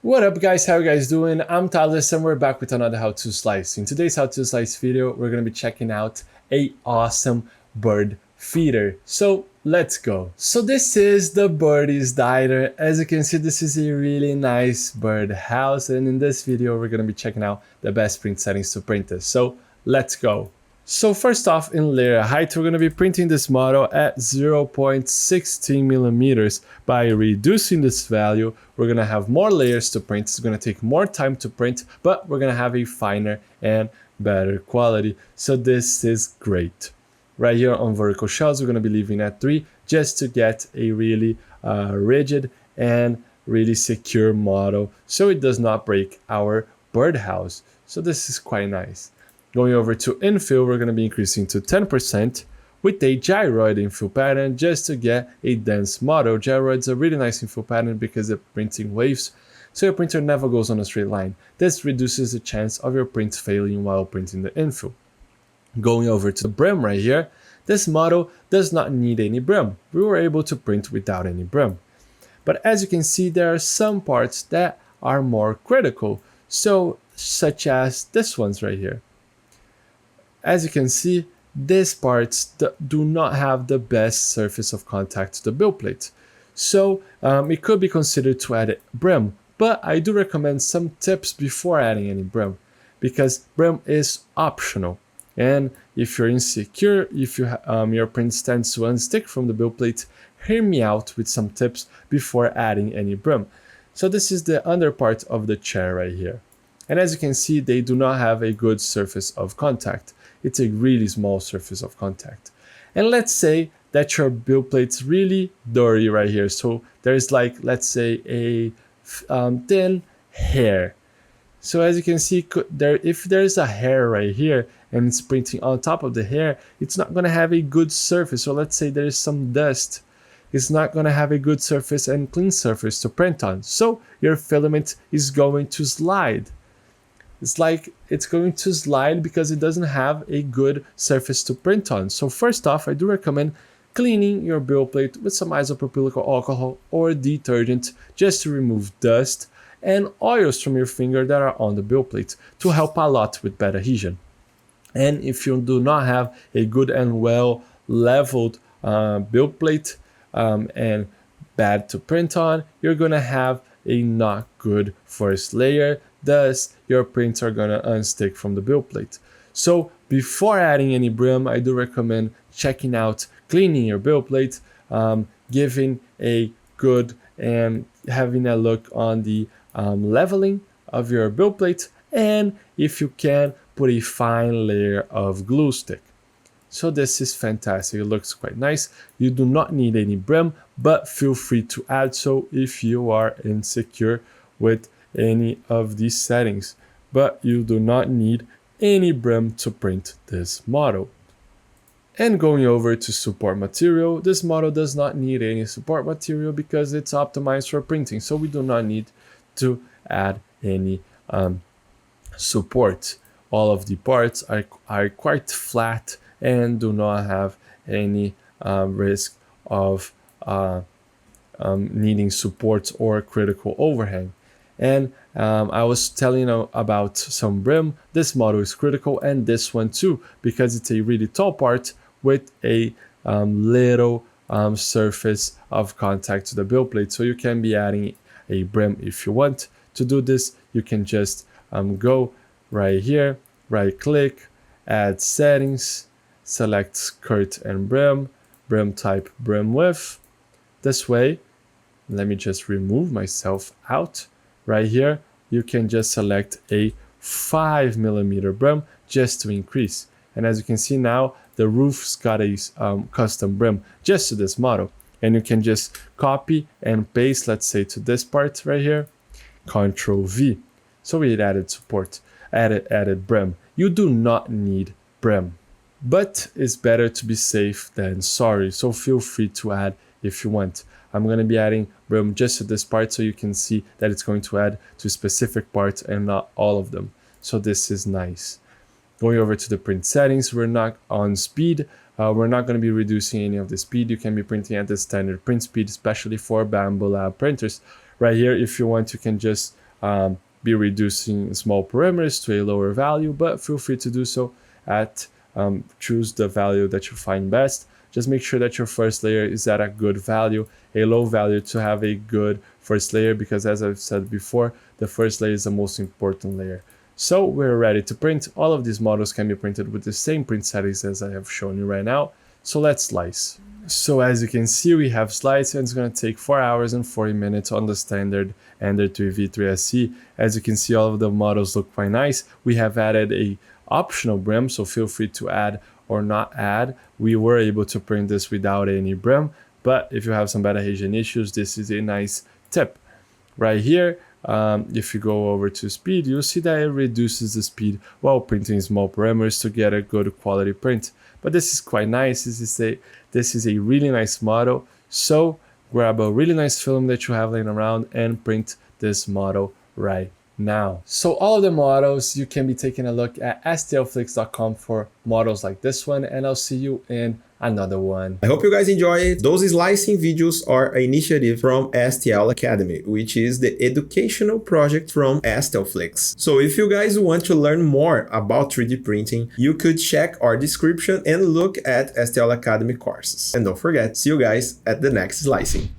What up guys, how you guys doing? I'm Tyler and we're back with another how to slice. In today's how to slice video, we're going to be checking out a awesome bird feeder. So let's go. So this is the Birdie's diner. As you can see, this is a really nice bird house, and in this video we're going to be checking out the best print settings to print this. So let's go. So first off, in layer height, we're going to be printing this model at 0.16 millimeters. By reducing this value, we're going to have more layers to print. It's going to take more time to print, but we're going to have a finer and better quality. So this is great. Right here on vertical shelves, we're going to be leaving at 3 just to get a really rigid and really secure model so it does not break our birdhouse. So this is quite nice. Going over to infill, we're going to be increasing to 10% with a gyroid infill pattern just to get a dense model. Gyroid's a really nice infill pattern because it's printing waves, so your printer never goes on a straight line. This reduces the chance of your print failing while printing the infill. Going over to the brim right here, this model does not need any brim. We were able to print without any brim. But as you can see, there are some parts that are more critical, so such as this ones right here. As you can see, these parts do not have the best surface of contact to the build plate. So it could be considered to add a brim, but I do recommend some tips before adding any brim, because brim is optional. And if you're insecure, if your print tends to unstick from the build plate, hear me out with some tips before adding any brim. So this is the under part of the chair right here. And as you can see, they do not have a good surface of contact. It's a really small surface of contact. And let's say that your build plate's really dirty right here. So there's like, let's say a thin hair. So as you can see, if there's a hair right here and it's printing on top of the hair, it's not going to have a good surface. So let's say there's some dust. It's not going to have a good surface and clean surface to print on. So your filament is going to slide. It's going to slide because it doesn't have a good surface to print on. So first off, I do recommend cleaning your build plate with some isopropylic alcohol or detergent just to remove dust and oils from your finger that are on the build plate to help a lot with bad adhesion. And if you do not have a good and well leveled build plate and bad to print on, you're going to have a not good first layer. Thus, your prints are going to unstick from the build plate. So before adding any brim, I do recommend checking out cleaning your build plate, giving a good and having a look on the leveling of your build plate, and if you can, put a fine layer of glue stick. So this is fantastic. It looks quite nice. You do not need any brim, but feel free to add so if you are insecure with any of these settings. But you do not need any brim to print this model. And going over to support material, this model does not need any support material because it's optimized for printing. So we do not need to add any support. All of the parts are quite flat and do not have any risk of needing support or critical overhang. And I was telling you about some brim. This model is critical, and this one too, because it's a really tall part with a little surface of contact to the build plate. So you can be adding a brim if you want. To do this, you can just go right here, right click, add settings, select skirt and brim, brim type, brim width. This way, let me just remove myself out. Right here, you can just select a 5 millimeter brim just to increase. And as you can see now, the roof's got a custom brim just to this model. And you can just copy and paste, let's say to this part right here, Control V. So we added support, added brim. You do not need brim, but it's better to be safe than sorry. So feel free to add if you want. I'm going to be adding brim just to this part so you can see that it's going to add to specific parts and not all of them. So this is nice. Going over to the print settings, we're not on speed. We're not going to be reducing any of the speed. You can be printing at the standard print speed, especially for Bambu Lab printers. Right here, if you want, you can just be reducing small parameters to a lower value, but feel free to do so at choose the value that you find best. Just make sure that your first layer is at a good value, a low value to have a good first layer, because as I've said before, the first layer is the most important layer. So we're ready to print. All of these models can be printed with the same print settings as I have shown you right now. So let's slice. So as you can see, we have sliced, and it's going to take 4 hours and 40 minutes on the standard Ender 3 V3 SE. As you can see, all of the models look quite nice. We have added a optional brim, so feel free to add or not add. We were able to print this without any brim, but if you have some bad adhesion issues, this is a nice tip. Right here, if you go over to speed, you'll see that it reduces the speed while printing small parameters to get a good quality print. But this is quite nice. This is a really nice model. So grab a really nice film that you have laying around and print this model right now. So all of the models, you can be taking a look at stlflix.com for models like this one, and I'll see you in another one. I hope you guys enjoy it. Those slicing videos are an initiative from STL Academy, which is the educational project from STLFlix. So if you guys want to learn more about 3D printing, you could check our description and look at STL Academy courses. And don't forget, see you guys at the next slicing.